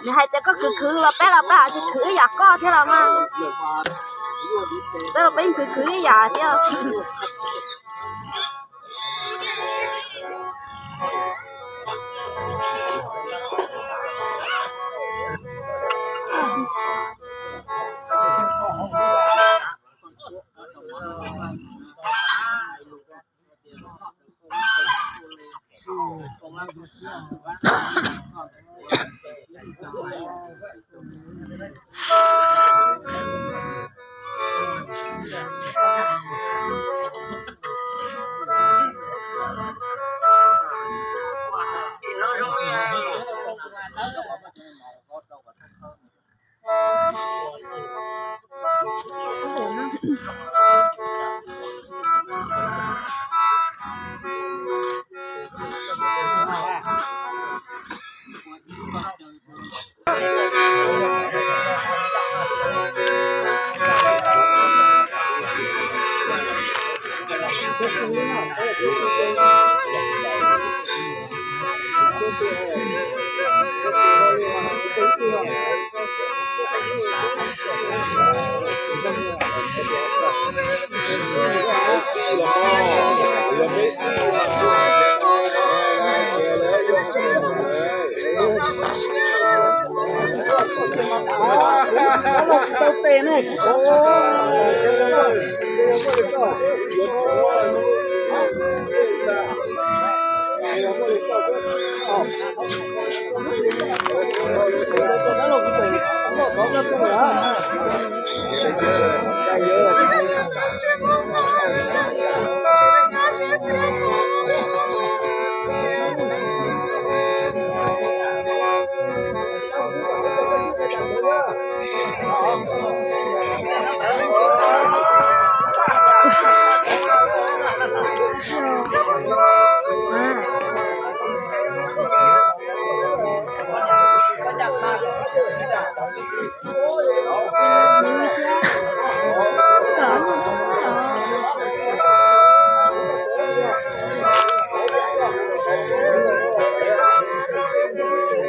นี่ให้แต่ก็คือเราแป้เราจะคืออยากก็ที่เรามาแต่เราเป็นคืออยากที่เรา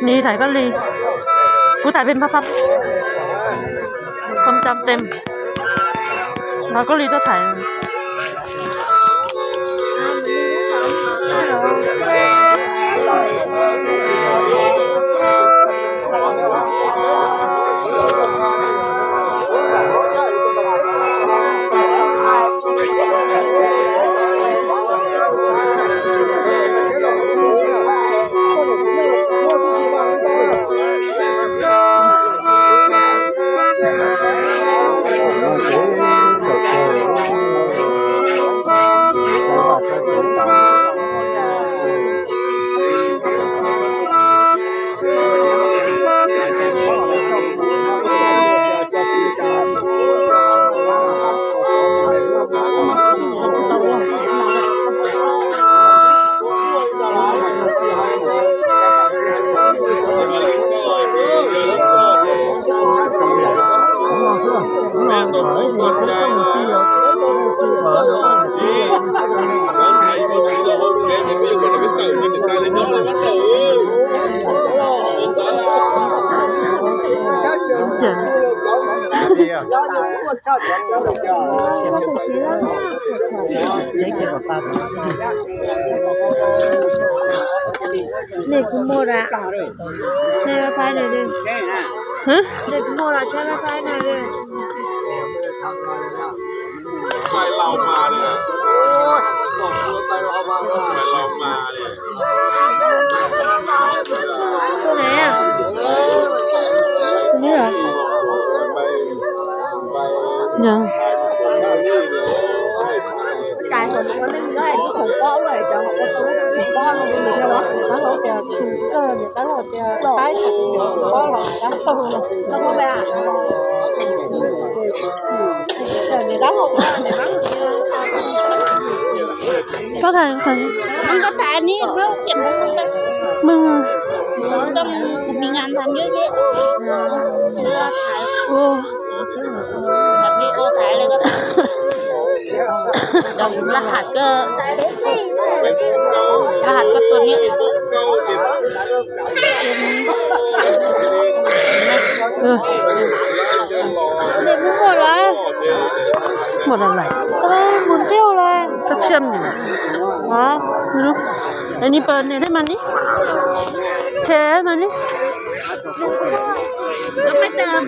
นี่ถ่ายก็รีกูถ่ายเป็นพับๆความจำเต็มแล้วก็รีจะถ่ายนี่คุณโมระใช่ไหมหน่อยดิฮะนี่คุณโมระใช่ไหมหน่อยดิไปเรามาเนี่ยไปเรามาตัวไหนอ่ะนี่เหรอยังจ่ายส่วนนี้ก็ไม่มีได้ที่ของป้อเลยจะของประตูของป้อมันมีแค่ว่าแล้วเราจะเดี๋ยวตั้งเราจะใช้ป้อหรอแล้วก็แล้วก็ไปอ่านเดี๋ยวตั้งเราเดี๋ยวตั้งก็ถ่ายมันก็ถ่ายนี่เพื่อเก็บมึงต้องมีงานทำเยอะแยะถ่ายโอ้แบบนี้โอ้ถ่ายอะไรก็ได้ดอกรหัสก็ตัวนี้ ดอะไร ทำไมหมุนเตี้ยวเลย ก็เชื่อมอยู่ ฮะ ไม่รู้ไอ้นี่เปิดเนี่ยให้มันนี่แชร์มันนี่ แล้วไม่เติม